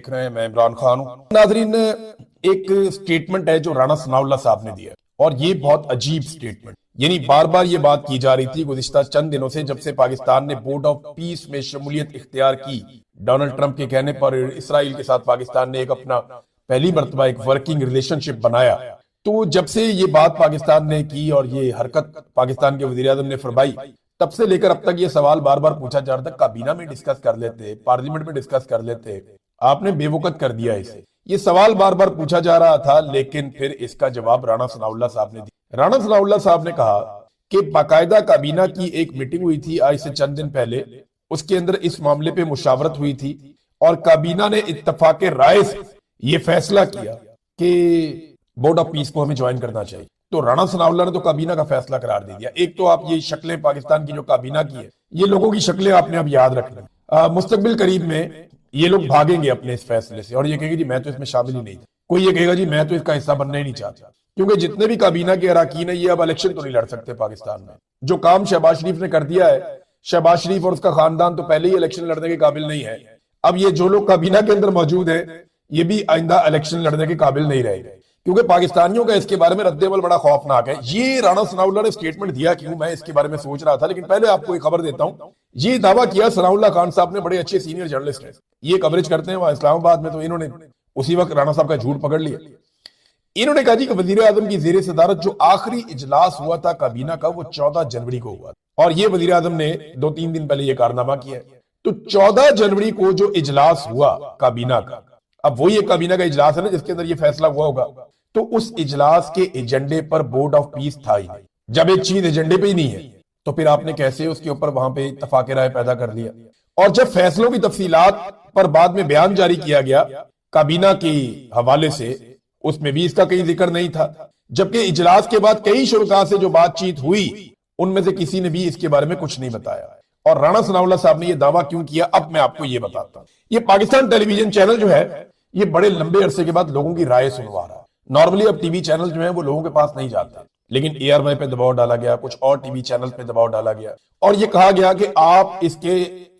देख रहे हैं, मैं इमरान खान हूं। नाजरीन, एक स्टेटमेंट है जो राणा सनाउल्लाह साहब ने दिया और ये बहुत अजीब स्टेटमेंट, यानी बार बार ये बात की जा रही थी गुज़िश्ता चंद दिनों से, जब से पाकिस्तान ने बोर्ड ऑफ पीस में शमूलियत इख्तियार की। डोनाल्ड ट्रंप के कहने पर इसराइल के साथ पाकिस्तान ने एक अपना पहली मर्तबा एक वर्किंग रिलेशनशिप बनाया। तो जब से ये बात पाकिस्तान ने की और ये हरकत पाकिस्तान के वज़ीर आज़म ने फरमाई, तब से लेकर अब तक ये सवाल बार बार पूछा जा रहा था, काबीना में डिस्कस कर लेते, पार्लियामेंट में डिस्कस कर लेते, आपने बेवकूफ कर दिया इसे। ये सवाल बार बार पूछा जा रहा था, लेकिन फिर इसका जवाब राणा सनाउल्लाह साहब ने दिया। राणा सनाउल्लाह साहब ने कहा कि बाकायदा काबीना की एक मीटिंग हुई थी आज से चंद दिन पहले, उसके अंदर इस मामले पे मुशावरत हुई थी और काबीना ने इत्तफाक राय से ये फैसला किया कि बोर्ड ऑफ पीस को हमें ज्वाइन करना चाहिए। तो राणा सनाउल्लाह ने तो काबीना का फैसला करार दे दिया। एक तो आप ये शक्लें पाकिस्तान की जो काबीना की है, ये लोगों की शक्लें आपने अब याद रखना। मुस्तकबिल करीब में ये लोग भागेंगे अपने इस फैसले से और ये कहेंगे जी मैं तो इसमें शामिल ही नहीं था। कोई ये कहेगा जी मैं तो इसका हिस्सा बनना ही नहीं चाहता, क्योंकि जितने भी काबीना के अरकान है ये अब इलेक्शन तो नहीं लड़ सकते पाकिस्तान में। जो काम शहबाज शरीफ ने कर दिया है, शहबाज शरीफ और उसका खानदान तो पहले ही इलेक्शन लड़ने के काबिल नहीं है। अब ये जो लोग काबीना के अंदर मौजूद है ये भी आइंदा इलेक्शन लड़ने के काबिल नहीं रहेंगे, क्योंकि पाकिस्तानियों का इसके बारे में रद्देमल बड़ा खौफनाक है। ये राणा सनाउल्लाह ने स्टेटमेंट दिया, क्यों मैं इसके बारे में सोच रहा था, लेकिन पहले आपको एक खबर देता हूं। ये दावा किया सनाउल्लाह खान साहब ने, बड़े अच्छे सीनियर जर्नलिस्ट हैं, ये कवरेज करते हैं वहां इस्लामाबाद में, तो इन्होंने उसी वक्त राणा साहब का झूठ पकड़ लिया। इन्होंने कहा जी कि वजीर आजम की जेर सदारत जो आखिरी इजलास हुआ था काबीना का, वो 14 जनवरी को हुआ और ये वजीर आजम ने 2-3 दिन पहले ये कारनामा किया। तो 14 जनवरी को जो इजलास हुआ काबीना का, अब वही एक काबीना का इजलास है ना जिसके अंदर ये फैसला हुआ होगा, तो उस इजलास के एजेंडे पर बोर्ड ऑफ पीस था ही नहीं। जब एक चीज एजेंडे पे ही नहीं है तो फिर आपने कैसे उसके ऊपर वहां पे इत्तफाक राय पैदा कर लिया। और जब फैसलों की तफसीलात पर बाद में बयान जारी किया गया काबीना के हवाले से, उसमें भी इसका कहीं जिक्र नहीं था, जबकि इजलास के बाद कई शुरका से जो बातचीत हुई उनमें से किसी ने भी इसके बारे में कुछ नहीं बताया। और राणा सनाउल्लाह साहब ने यह दावा क्यों किया, अब मैं आपको यह बताता हूं। ये पाकिस्तान टेलीविजन चैनल जो है ये बड़े लंबे अरसे के बाद लोगों की राय सुनवा रहा है। नॉर्मली अब टीवी चैनल जो है वो लोगों के पास नहीं जाते, लेकिन ARY पे दबाव डाला गया, कुछ और टीवी चैनल पे दबाव डाला गया और ये कहा गया कि आप इसके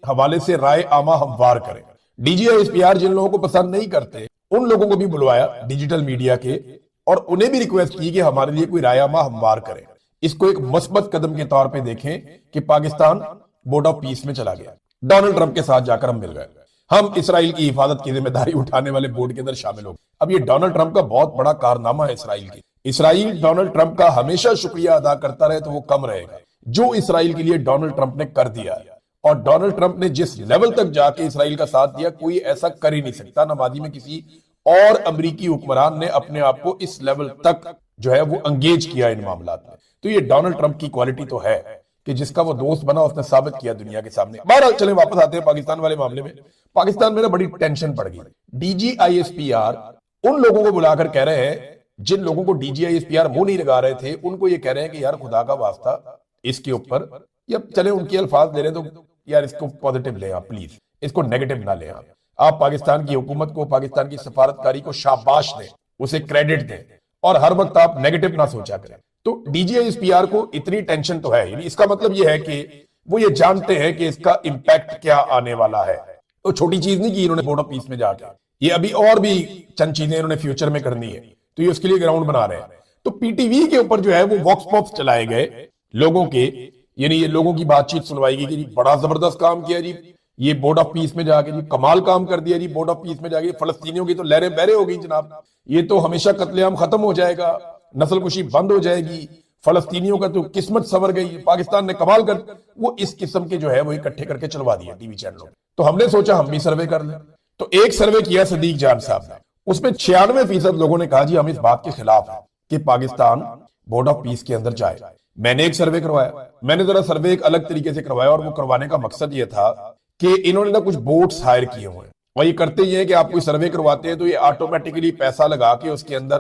हवाले से राय आमा हमवार करें। DGISPR जिन लोगों को पसंद नहीं करते उन लोगों को भी बुलवाया डिजिटल मीडिया के और उन्हें भी रिक्वेस्ट की कि हमारे लिए कोई राय आमा हमवार करें। इसको एक मस्बत कदम के तौर पर देखें कि पाकिस्तान बोर्ड ऑफ पीस में चला गया। डोनाल्ड ट्रंप के साथ जाकर हम मिल गए, हम इसराइल की हिफाजत की जिम्मेदारी उठाने वाले बोर्ड के अंदर शामिल हो गए। अब ये डोनाल्ड ट्रंप का बहुत बड़ा कारनामा है इसराइल की। इसराइल डोनाल्ड ट्रंप का हमेशा शुक्रिया अदा करता रहे तो वो कम रहेगा, जो इसराइल के लिए डोनाल्ड ट्रंप ने कर दिया है। और डोनाल्ड ट्रंप ने जिस लेवल तक जाके इसराइल का साथ दिया, कोई ऐसा कर ही नहीं सकता। ना माजी में किसी और अमरीकी हुक्मरान ने अपने आप को इस लेवल तक जो है वो एंगेज किया इन मामलात में। तो ये डोनाल्ड ट्रंप की क्वालिटी तो है कि जिसका वो दोस्त बना उसने साबित किया दुनिया के सामने। बहरहाल चले वापस आते हैं पाकिस्तान वाले मामले में। पाकिस्तान में ना बड़ी टेंशन पड़ गई। DGISPR उन लोगों को बुलाकर कह रहे हैं जिन लोगों को DGISPR मुंह नहीं लगा रहे थे, उनको ये कह रहे हैं कि यार खुदा का वास्ता इसके ऊपर, या चले उनके अल्फाज ले रहे तो यार इसको पॉजिटिव ले आप, प्लीज इसको नेगेटिव ना ले आप पाकिस्तान की हुकूमत को, पाकिस्तान की सफारतकारी को शाबाश दें, उसे क्रेडिट दें और हर वक्त आप नेगेटिव ना सोचा करें। तो DGISPR को इतनी टेंशन तो है, यानी इसका मतलब ये है कि वो ये जानते हैं कि इसका इंपैक्ट क्या आने वाला है। तो छोटी चीज नहीं की इन्होंने बोर्ड ऑफ पीस में जाके, ये अभी और भी चंद चीजें इन्होंने फ्यूचर में करनी है, तो ये उसके लिए ग्राउंड बना रहे हैं। तो PTV के ऊपर जो है वो वॉक्स पॉप्स चलाए गए लोगों के, यानी ये लोगों की बातचीत सुनवाई गई कि जी बड़ा जबरदस्त काम किया जी, ये बोर्ड ऑफ पीस में जाके जी कमाल काम कर दिया जी, बोर्ड ऑफ पीस में जाके फलस्तीनियों की तो लहरें बहरे हो गई जनाब, ये तो हमेशा कत्लेआम खत्म हो जाएगा, नस्लकुशी बंद हो जाएगी, फलस्तीनियों का तो किस्मत संवर गई, पाकिस्तान ने कमाल कर, वो इस किस्म के जो है वो इकट्ठे करके चलवा दिया टीवी चैनलों। तो हमने सोचा हम भी सर्वे कर लें। तो एक सर्वे किया सदीक जान साहब ने, उसमें 96% लोगों ने कहा जी हम इस बात के खिलाफ हैं कि पाकिस्तान बोर्ड ऑफ पीस के अंदर जाए। मैंने एक सर्वे करवाया, मैंने जरा सर्वे एक अलग तरीके से करवाया और वो करवाने का मकसद ये था कि इन्होंने ना कुछ बोर्ड्स हायर किए हुए हैं और ये करते ही है कि आप कोई सर्वे करवाते हैं तो ये ऑटोमेटिकली पैसा लगा के उसके अंदर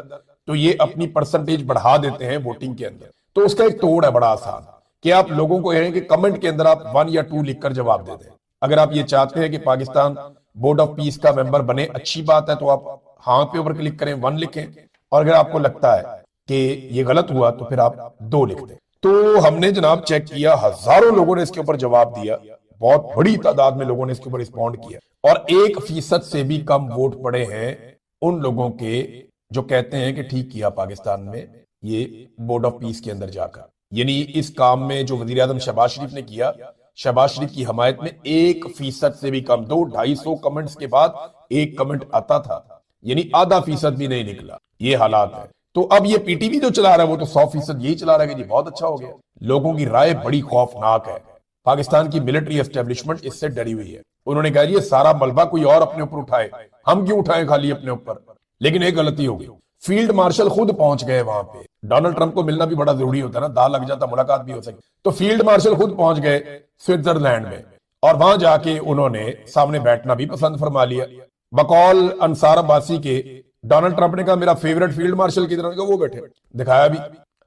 तो ये अपनी परसेंटेज बढ़ा देते हैं वोटिंग के अंदर। तो उसका एक तोड़ है बड़ा आसान कि आप लोगों को कहें कि कमेंट के अंदर आप 1 या 2 लिखकर जवाब दे दें। अगर आप ये चाहते हैं कि पाकिस्तान बोर्ड ऑफ पीस का मेंबर बने, अच्छी बात है, तो आप हाँ पे ऊपर क्लिक करें, 1 लिखें, और अगर आपको लगता है कि ये गलत हुआ तो फिर आप 2 लिख दें। तो हमने जनाब चेक किया, हजारों लोगों ने इसके ऊपर जवाब दिया, बहुत बड़ी तादाद में लोगों ने इसके ऊपर रिस्पॉन्ड किया اور 1% سے بھی کم ووٹ پڑے ہیں ان لوگوں کے جو کہتے ہیں کہ ٹھیک کیا پاکستان میں یہ بورڈ آف پیس کے اندر جا کر. یعنی اس کام میں جو وزیر اعظم شہباز شریف نے کیا، شہباز شریف کی حمایت میں 1% سے بھی کم، 200-250 کمنٹس کے بعد ایک کمنٹ آتا تھا، یعنی آدھا فیصد بھی نہیں نکلا. یہ حالات ہے. تو اب یہ پی ٹی وی جو چلا رہا ہے وہ تو 100% یہی چلا رہا ہے کہ جی بہت اچھا ہو گیا. لوگوں کی رائے بڑی خوفناک ہے. پاکستان کی ملٹری اسٹیبلشمنٹ اس سے ڈری ہوئی ہے. انہوں نے کہا یہ سارا ملبہ کوئی اور اپنے اوپر اٹھائے، ہم کیوں اٹھائیں خالی اپنے اوپر. لیکن ایک غلطی ہو گئی، فیلڈ مارشل خود پہنچ گئے وہاں پہ. ڈونلڈ ٹرمپ کو ملنا بھی بڑا ضروری ہوتا ہے نا، دال لگ جاتا ملاقات بھی ہو سکتی. تو فیلڈ مارشل خود پہنچ گئے سوئٹزرلینڈ میں، اور وہاں جا کے انہوں نے سامنے بیٹھنا بھی پسند فرما لیا. بقول انصار عباسی کے ڈونلڈ ٹرمپ نے کہا میرا فیورٹ فیلڈ مارشل کی طرح، وہ بیٹھے دکھایا بھی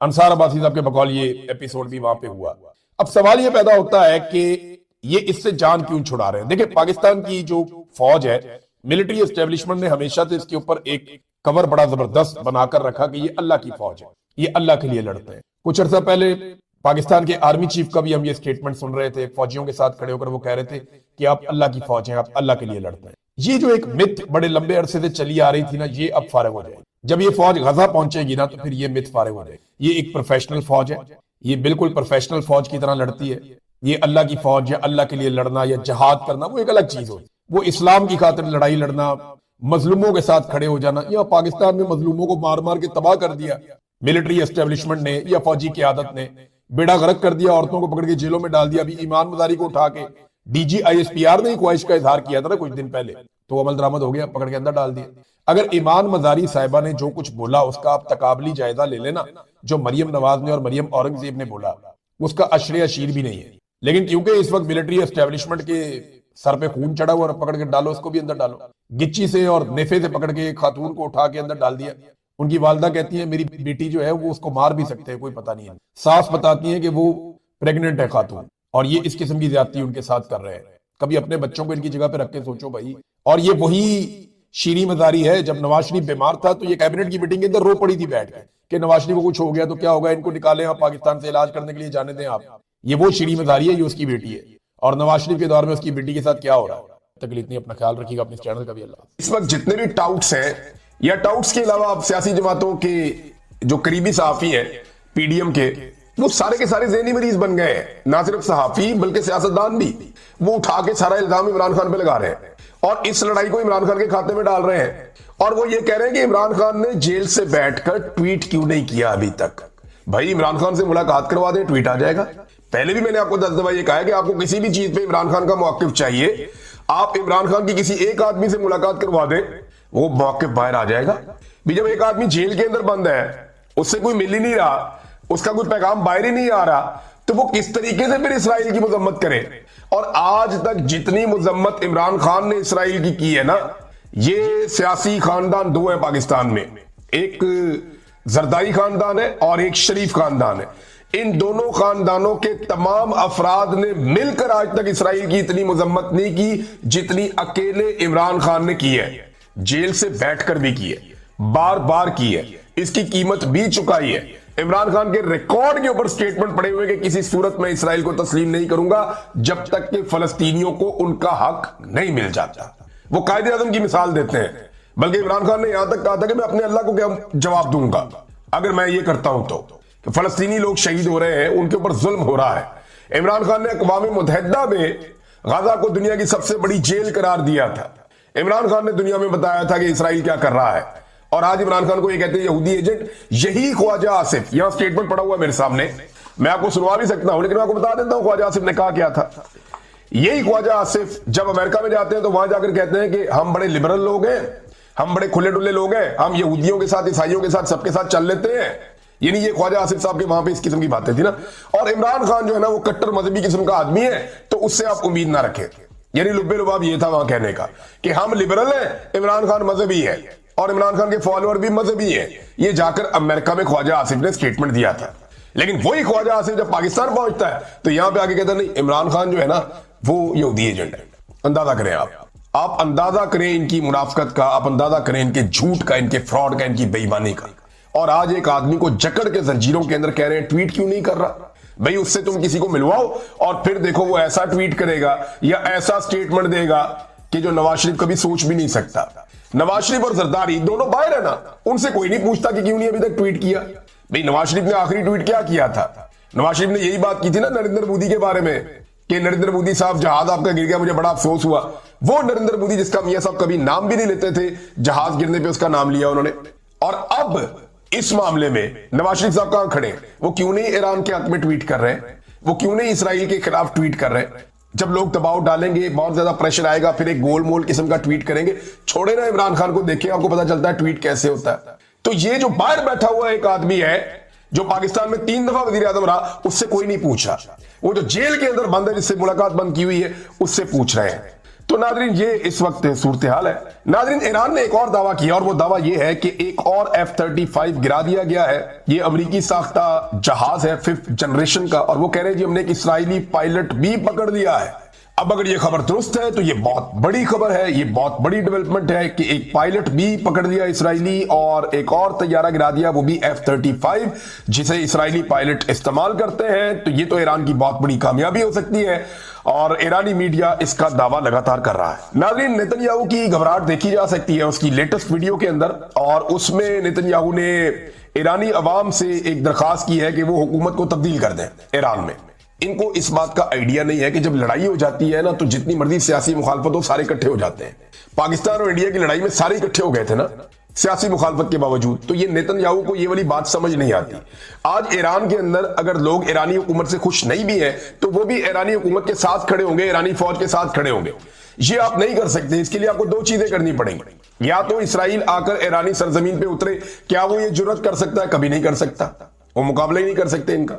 انصار عباسی صاحب کے بقول. یہ ایپیسوڈ بھی وہاں پہ ہوا. اب سوال یہ پیدا ہوتا ہے کہ یہ اس سے جان کیوں چھڑا رہے ہیں. دیکھیں پاکستان کی جو فوج ہے، ملٹری اسٹیبلشمنٹ نے ہمیشہ سے اس کے اوپر ایک کور بڑا زبردست بنا کر رکھا کہ یہ اللہ کی فوج ہے، یہ اللہ کے لیے لڑتے ہیں. کچھ عرصہ پہلے پاکستان کے آرمی چیف کا بھی ہم یہ سٹیٹمنٹ سن رہے تھے، فوجیوں کے ساتھ کھڑے ہو کر وہ کہہ رہے تھے کہ آپ اللہ کی فوج ہیں، آپ اللہ کے لیے لڑتے ہیں. یہ جو ایک مت بڑے لمبے عرصے سے چلی آ رہی تھی نا، یہ اب فارغ ہو جائے. جب یہ فوج غزہ پہنچے گی نا تو پھر یہ مت فارغ ہو جائے. یہ ایک پروفیشنل فوج ہے، یہ بالکل پروفیشنل فوج کی طرح لڑتی ہے. یہ اللہ کی فوج یا اللہ کے لیے لڑنا یا جہاد کرنا وہ ایک الگ چیز ہوتی. وہ اسلام کی خاطر لڑائی لڑنا، مظلوموں کے ساتھ کھڑے ہو جانا، یا پاکستان میں مظلوموں کو مار مار کے تباہ کر دیا ملٹری اسٹیبلشمنٹ نے یا فوجی قیادت نے، بیڑا غرق کر دیا، عورتوں کو پکڑ کے جیلوں میں ڈال دیا. ابھی ایمان مزاری کو اٹھا کے D G I S P R نے خواہش کا اظہار کیا تھا نا کچھ دن پہلے، تو عمل درآمد ہو گیا، پکڑ کے اندر ڈال دیا. اگر ایمان مزاری صاحبہ نے جو کچھ بولا اس کا آپ تقابلی جائزہ لے لینا، جو مریم نواز نے اور مریم اورنگزیب نے بولا اس کا اشر اشیر بھی نہیں ہے. لیکن کیونکہ اس وقت ملٹری اسٹیبلشمنٹ کے سر پہ خون چڑھا ہوا اور پکڑ کے ڈالو، اس کو بھی اندر ڈالو. گچی سے اور نیفے سے پکڑ کے ایک خاتون کو اٹھا کے اندر ڈال دیا. ان کی والدہ کہتی ہیں میری بیٹی جو ہے وہ اس کو مار بھی سکتے ہیں، کوئی پتہ نہیں ہے. ساس بتاتی ہیں کہ وہ پریگننٹ ہے خاتون، اور یہ اس قسم کی زیادتی ان کے ساتھ کر رہے ہیں. کبھی اپنے بچوں کو ان کی جگہ پہ رکھ کے سوچو بھائی. اور یہ وہی شیریں مزاری ہے، جب نواز شریف بیمار تھا تو یہ کیبنٹ کی میٹنگ کے اندر رو پڑی تھی بیٹھ کے کہ نواز شریف کو کچھ ہو گیا تو کیا ہوگا، ان کو نکالیں آپ پاکستان سے علاج کرنے کے لیے جانے دیں آپ. یہ وہ شیریں مزاری ہے، یہ اس کی بیٹی ہے. اور نواز شریف کے دور میں اس کی بیٹی کے ساتھ کیا ہو رہا ہے. تکلیف نہیں، اپنا خیال رکھیے گا اپنے چینل کا بھی. اللہ اس وقت جتنے بھی ٹاؤٹس ہیں یا ٹاؤٹس کے علاوہ اب سیاسی جماعتوں کے جو قریبی صحافی ہیں پی ڈی ایم کے، وہ سارے کے سارے ذہنی مریض بن گئے ہیں. نہ صرف صحافی بلکہ سیاستدان بھی. وہ اٹھا کے سارا الزام عمران خان پہ لگا رہے ہیں اور اس لڑائی کو عمران خان کے کھاتے میں ڈال رہے ہیں. اور وہ یہ کہہ رہے ہیں کہ عمران خان نے جیل سے بیٹھ کر ٹویٹ کیوں نہیں کیا ابھی تک. بھائی عمران خان سے ملاقات کروا دیں، ٹویٹ آ جائے گا. پہلے بھی میں نے آپ کو 10 دفعہ یہ کہا ہے کہ آپ کو کسی بھی چیز پہ عمران خان کا موقف چاہیے، آپ عمران خان کی کسی ایک آدمی سے ملاقات کروا دیں، وہ موقف باہر آ جائے گا. بھی جب ایک آدمی جیل کے اندر بند ہے، اس سے کوئی مل ہی نہیں رہا، اس کا کوئی پیغام باہر ہی نہیں آ رہا، تو وہ کس طریقے سے پھر اسرائیل کی مذمت کرے. اور آج تک جتنی مذمت عمران خان نے اسرائیل کی ہے نا، یہ سیاسی خاندان دو ہیں پاکستان میں، ایک زرداری خاندان ہے اور ایک شریف خاندان ہے. ان دونوں خاندانوں کے تمام افراد نے مل کر آج تک اسرائیل کی اتنی مذمت نہیں کی جتنی اکیلے عمران خان نے کی ہے. جیل سے بیٹھ کر بھی کی ہے، بار بار کی ہے، اس کی قیمت بھی چکائی ہے. عمران خان کے ریکارڈ کے اوپر سٹیٹمنٹ پڑے ہوئے کہ کسی صورت میں اسرائیل کو تسلیم نہیں کروں گا جب تک کہ فلسطینیوں کو ان کا حق نہیں مل جاتا. وہ قائد اعظم کی مثال دیتے ہیں. بلکہ عمران خان نے یہاں تک کہا تھا کہ میں اپنے اللہ کو کیا جواب دوں گا اگر میں یہ کرتا ہوں تو فلسطینی لوگ شہید ہو رہے ہیں، ان کے اوپر ظلم ہو رہا ہے. عمران خان نے اقوام متحدہ میں غزہ کو دنیا کی سب سے بڑی جیل قرار دیا تھا. عمران خان نے دنیا میں بتایا تھا کہ اسرائیل کیا کر رہا ہے. اور آج عمران خان کو یہ کہتے ہیں یہودی ایجنٹ. یہی خواجہ آصف، یہاں سٹیٹمنٹ پڑا ہوا میرے سامنے، میں آپ کو سنوا بھی سکتا ہوں لیکن میں آپ کو بتا دیتا ہوں خواجہ آصف نے کہا کیا تھا. یہی خواجہ آصف جب امریکہ میں جاتے ہیں تو وہاں جا کر کہتے ہیں کہ ہم بڑے لبرل لوگ ہیں، ہم بڑے کھلے ڈلے لوگ ہیں، ہم یہودیوں کے ساتھ، عیسائیوں کے ساتھ، سب کے ساتھ چل لیتے ہیں. یعنی یہ خواجہ آصف صاحب کے وہاں پہ اس قسم کی باتیں تھی نا. اور عمران خان جو ہے نا وہ کٹر مذہبی قسم کا آدمی ہے، تو اس سے آپ امید نہ رکھیں. یعنی لبے لباب یہ تھا وہاں کہنے کا کہ ہم لبرل ہیں، عمران خان مذہبی ہے اور عمران خان کے فالوور بھی مذہبی ہیں. یہ جا کر امریکہ میں خواجہ آصف نے سٹیٹمنٹ دیا تھا. لیکن وہی خواجہ آصف جب پاکستان پہنچتا ہے تو یہاں پہ آگے کہتا ہے نہیں، عمران خان جو ہے نا وہ یہودی ایجنٹ ہے. اندازہ کریں آپ اندازہ کریں ان کی منافقت کا، آپ اندازہ کریں ان کے جھوٹ کا، ان کے فراڈ کا، ان کی بے ایمانی کا. اور آج ایک آدمی کو جکڑ کے زنجیروں کے اندر کہہ رہے ہیں ٹویٹ کیوں نہیں کر رہا. بھئی اس سے تم کسی کو ملواؤ اور پھر دیکھو وہ ایسا ٹویٹ کرے گا یا ایسا سٹیٹمنٹ دے گا कि जो नवाज शरीफ कभी सोच भी नहीं सकता। नवाज शरीफ और जरदारी दोनों बाहर है ना, उनसे कोई नहीं पूछता कि क्यों नहीं अभी तक ट्वीट किया। भाई नवाज शरीफ ने आखिरी ट्वीट क्या किया था? नवाज शरीफ ने यही बात की थी ना नरेंद्र मोदी के बारे में कि नरेंद्र मोदी साहब जहाज आपका गिर गया, मुझे बड़ा अफसोस हुआ। वो नरेंद्र मोदी जिसका मियां साहब कभी नाम भी नहीं लेते थे, जहाज गिरने पे उसका नाम लिया उन्होंने। और अब इस मामले में नवाज शरीफ साहब कहां खड़े हैं? वो क्यों नहीं ईरान के हक में ट्वीट कर रहे हैं? वो क्यों नहीं इसराइल के खिलाफ ट्वीट कर रहे हैं? जब लोग दबाव डालेंगे, बहुत ज्यादा प्रेशर आएगा, फिर एक गोलमोल किस्म का ट्वीट करेंगे। छोड़े ना इमरान खान को, देखें आपको पता चलता है ट्वीट कैसे होता है। तो ये जो बाहर बैठा हुआ एक आदमी है जो पाकिस्तान में 3 दफा वजीर आजम रहा, उससे कोई नहीं पूछा। वो जो जेल के अंदर बंद है, जिससे मुलाकात बंद की हुई है, उससे पूछ रहे हैं। तो नादरीन ये इस वक्त सूरत हाल है। नादरीन ईरान ने एक और दावा किया, और वो दावा ये है कि एक और F-35 गिरा दिया गया है। ये अमेरिकी साख्ता जहाज है 5th जनरेशन का, और वो कह रहे हैं जी हमने एक इस्राएली पायलट भी पकड़ लिया है। अब अगर ये खबर दुरुस्त है तो ये बहुत बड़ी खबर है, ये बहुत बड़ी डेवलपमेंट है कि एक पायलट भी पकड़ लिया इस्राएली, और एक और तैयारा गिरा दिया, वो भी F-35, जिसे इस्राएली पायलट इस्तेमाल करते हैं। तो ये तो ईरान की बहुत बड़ी कामयाबी हो सकती है, और ईरानी मीडिया इसका दावा लगातार कर रहा है। नाज़रीन, नेतन्याहू की घबराहट देखी जा सकती है उसकी लेटेस्ट वीडियो के अंदर, और उसमें नेतन्याहू ने ईरानी अवाम से एक दरखास्त की है कि वो हुकूमत को तब्दील कर दें ईरान में। इनको इस बात का आइडिया नहीं है कि जब लड़ाई हो जाती है ना, तो जितनी मर्जी सियासी मुखालफत हो, सारे इकट्ठे हो जाते हैं। पाकिस्तान और इंडिया की लड़ाई में सारे इकट्ठे हो गए थे ना, सियासी मुखालफत के बावजूद। तो ये नेतन्याहू को ये वाली बात समझ नहीं आती। आज ईरान के अंदर अगर लोग ईरानी हुकूमत से खुश नहीं भी हैं, तो वो भी ईरानी हुकूमत के साथ खड़े होंगे, ईरानी फौज के साथ खड़े होंगे। ये आप नहीं कर सकते। इसके लिए आपको 2 चीजें करनी पड़ेंगी। या तो इसराइल आकर ईरानी सरजमीन पे उतरे, क्या वो ये जुर्रत कर सकता है? कभी नहीं कर सकता, वो मुकाबला ही नहीं कर सकते इनका।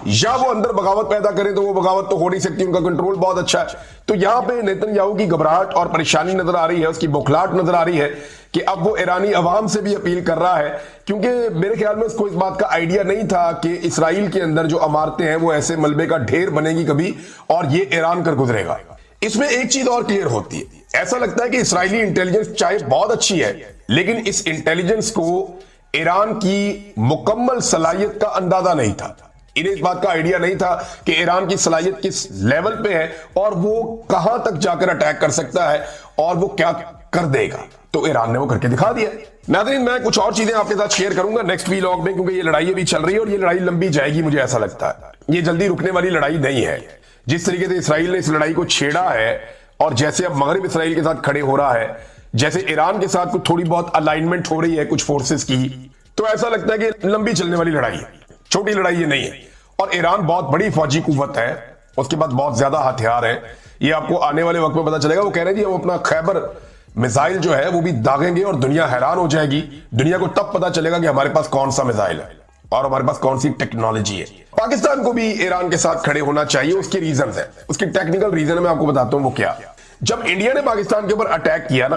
या वो अंदर बगावत पैदा करें, तो वो बगावत तो हो नहीं सकती, उनका कंट्रोल बहुत अच्छा है। तो यहां पे नेतन्याहू की घबराहट और परेशानी नजर आ रही है, उसकी बौखलाहट नजर आ रही है कि अब वो ईरानी अवाम से भी अपील कर रहा है, क्योंकि मेरे ख्याल में उसको इस बात का आइडिया नहीं था कि इसराइल के अंदर जो इमारतें हैं वो ऐसे मलबे का ढेर बनेगी कभी, और ये ईरान कर गुजरेगा। इसमें एक चीज और क्लियर होती है, ऐसा लगता है कि इसराइली इंटेलिजेंस चाहे बहुत अच्छी है, लेकिन इस इंटेलिजेंस को ईरान की मुकम्मल सलाहियत का अंदाजा नहीं था। इन्हें इस बात का आइडिया नहीं था कि ईरान की सलाहियत किस लेवल पे है, और वो कहां तक जाकर अटैक कर सकता है, और वो क्या कर देगा। तो ईरान ने वो करके दिखा दिया। नाज़रीन, मैं कुछ और चीजें आपके साथ शेयर करूंगा नेक्स्ट वीलॉग में, क्योंकि ये लड़ाई अभी चल रही है और ये लड़ाई लंबी जाएगी, मुझे ऐसा लगता है। ये जल्दी रुकने वाली लड़ाई नहीं है। जिस तरीके से इसराइल ने इस लड़ाई को छेड़ा है, और जैसे अब मगरिब इसराइल के साथ खड़े हो रहा है, जैसे ईरान के साथ कुछ थोड़ी बहुत अलाइनमेंट हो रही है कुछ फोर्सेस की, तो ऐसा लगता है कि लंबी चलने वाली लड़ाई है, छोटी लड़ाई ये नहीं है। और ईरान बहुत बड़ी फौजी कुव्वत है, उसके पास बहुत ज्यादा हथियार है। ये आपको आने वाले वक्त में पता चलेगा। वो कह रहे हैं जी हम अपना खैबर मिसाइल जो है वो भी दागेंगे, और दुनिया हैरान हो जाएगी। दुनिया को तब पता चलेगा कि हमारे पास कौन सा मिसाइल है और हमारे पास कौन सी टेक्नोलॉजी है। पाकिस्तान को भी ईरान के साथ खड़े होना चाहिए। उसके रीजन है, उसकी टेक्निकल रीजन मैं आपको बताता हूं वो क्या। जब इंडिया ने पाकिस्तान के ऊपर अटैक किया ना,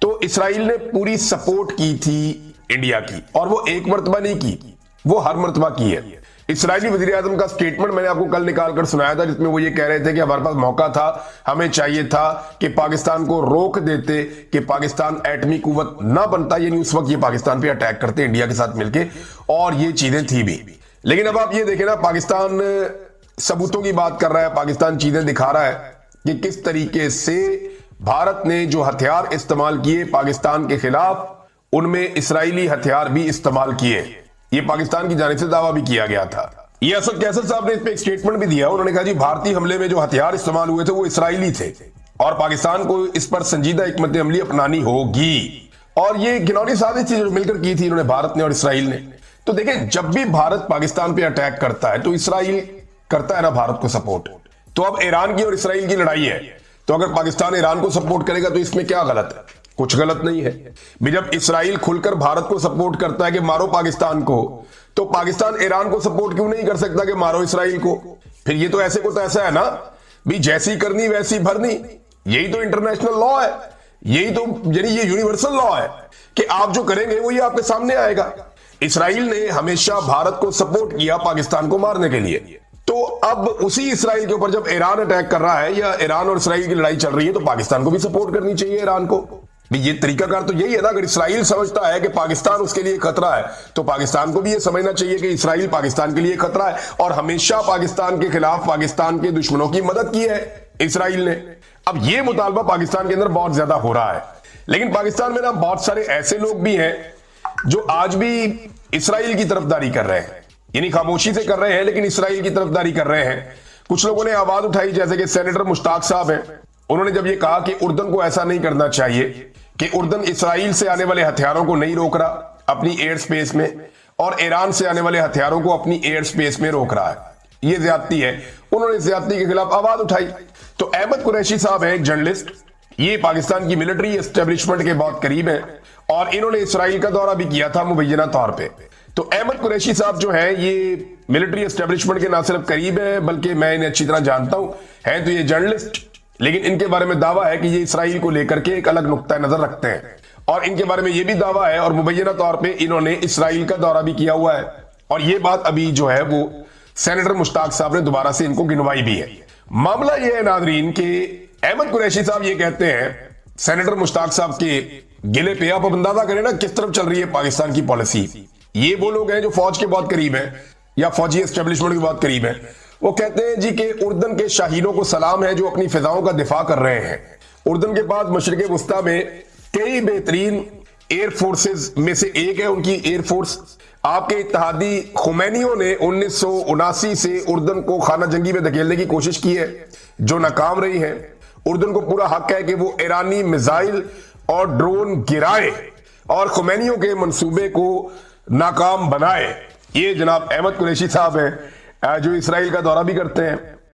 तो इसराइल ने पूरी सपोर्ट की थी इंडिया की, और वो एक मर्तबा नहीं की, वो हर मर्तबा की है। इसराइली वजीर आजम का स्टेटमेंट मैंने आपको कल निकाल कर सुनाया था, जिसमें वो ये कह रहे थे कि हमारे पास मौका था, हमें चाहिए था कि पाकिस्तान को रोक देते कि पाकिस्तान एटमी कुव्वत ना बनता, यानी उस वक्त ये पाकिस्तान पे अटैक करते इंडिया के साथ मिलके, और ये चीजें थी भी। लेकिन अब आप ये देखें ना, पाकिस्तान सबूतों की बात कर रहा है, पाकिस्तान चीजें दिखा रहा है कि किस तरीके से भारत ने जो हथियार इस्तेमाल किए पाकिस्तान के खिलाफ, उनमें इसराइली हथियार भी इस्तेमाल किए। ये पाकिस्तान की जानिब से दावा भी किया गया था। ये असद कैसर साहब ने इस पे एक स्टेटमेंट भी दिया। उन्होंने कहा जी भारतीय हमले में जो हथियार इस्तेमाल हुए थे वो इसराइली थे, और पाकिस्तान को इस पर संजीदा हिकमत अमली अपनानी होगी। और ये घिनौनी साजिश थी जो मिलकर की थी इन्होंने, भारत ने और इसराइल ने। तो देखिए, जब भी भारत पाकिस्तान पे अटैक करता है तो इसराइल करता है ना भारत को सपोर्ट। तो अब ईरान की और इसराइल की लड़ाई है, तो अगर पाकिस्तान ईरान को सपोर्ट करेगा तो इसमें क्या गलत है? कुछ गलत नहीं है। भी जब इसराइल खुलकर भारत को सपोर्ट करता है कि मारो पाकिस्तान को, तो पाकिस्तान ईरान को सपोर्ट क्यों नहीं कर सकता कि मारो इसराइल को? फिर ये तो ऐसे को तो ऐसा है ना, भी जैसी करनी वैसी भरनी। यही तो इंटरनेशनल लॉ है, यही तो यानी ये यूनिवर्सल लॉ है कि आप जो करेंगे वो ये आपके सामने आएगा। इसराइल ने हमेशा भारत को सपोर्ट किया पाकिस्तान को मारने के लिए। तो अब उसी इसराइल के ऊपर जब ईरान अटैक कर रहा है, या ईरान और इसराइल की लड़ाई चल रही है, तो पाकिस्तान को भी सपोर्ट करनी चाहिए ईरान को। ये तरीकाकार तो यही है ना। अगर इसराइल समझता है कि पाकिस्तान उसके लिए खतरा है, तो पाकिस्तान को भी ये समझना चाहिए कि इसराइल पाकिस्तान के लिए खतरा है, और हमेशा पाकिस्तान के खिलाफ पाकिस्तान के दुश्मनों की मदद की है इसराइल ने। اب یہ مطالبہ پاکستان کے اندر بہت زیادہ ہو رہا ہے، لیکن پاکستان میں نا بہت سارے ایسے لوگ بھی ہیں جو آج بھی اسرائیل کی طرفداری کر رہے ہیں، یعنی خاموشی سے کر رہے ہیں لیکن اسرائیل کی طرفداری کر رہے ہیں۔ کچھ لوگوں نے آواز اٹھائی، جیسے کہ سینیٹر مشتاق صاحب ہیں، انہوں نے جب یہ کہا کہ اردن کو ایسا نہیں کرنا چاہیے کہ اردن اسرائیل سے آنے والے ہتھیاروں کو نہیں روک رہا اپنی ایئر سپیس میں، اور ایران سے آنے والے ہتھیاروں کو اپنی ایئر سپیس میں روک رہا ہے، یہ زیادتی ہے، انہوں نے زیادتی کے خلاف آواز اٹھائی۔ تو احمد قریشی صاحب ہیں ایک جرنلسٹ، یہ پاکستان کی ملٹری اسٹیبلشمنٹ کے بہت قریب ہیں، اور انہوں نے اسرائیل کا دورہ بھی کیا تھا مبینہ طور پہ۔ تو احمد قریشی صاحب جو ہیں یہ ملٹری اسٹیبلشمنٹ کے نہ صرف قریب ہیں بلکہ میں انہیں اچھی طرح جانتا ہوں، ہیں تو یہ جرنلسٹ، لیکن ان کے بارے میں دعویٰ ہے کہ یہ اسرائیل کو لے کر کے ایک الگ نقطہ نظر رکھتے ہیں، اور ان کے بارے میں یہ بھی دعویٰ ہے اور مبینہ طور پہ انہوں نے اسرائیل کا دورہ بھی کیا ہوا ہے، اور یہ بات ابھی جو ہے وہ سینیٹر مشتاق صاحب نے دوبارہ سے ان کو گنوائی بھی ہے۔ معاملہ یہ ہے ناظرین کہ احمد قریشی صاحب یہ کہتے ہیں سینیٹر مشتاق صاحب کے گلے پہ، آپ اب اندازہ کریں نا کس طرف چل رہی ہے پاکستان کی پالیسی۔ یہ وہ لوگ ہیں جو فوج کے بہت قریب ہیں یا فوجی اسٹیبلشمنٹ کے بہت قریب ہیں، وہ کہتے ہیں جی کہ اردن کے شاہینوں کو سلام ہے جو اپنی فضاؤں کا دفاع کر رہے ہیں۔ اردن کے پاس مشرق وسطی میں کئی بہترین ایئر فورسز میں سے ایک ہے ان کی ایئر فورس۔ آپ کے اتحادی خمینیوں نے 1979 سے اردن کو خانہ جنگی میں دھکیلنے کی کوشش کی ہے جو ناکام رہی ہے۔ اردن کو پورا حق ہے کہ وہ ایرانی میزائل اور ڈرون گرائے اور خمینیوں کے منصوبے کو ناکام بنائے۔ یہ جناب احمد قریشی صاحب ہیں جو اسرائیل کا دورہ بھی کرتے ہیں۔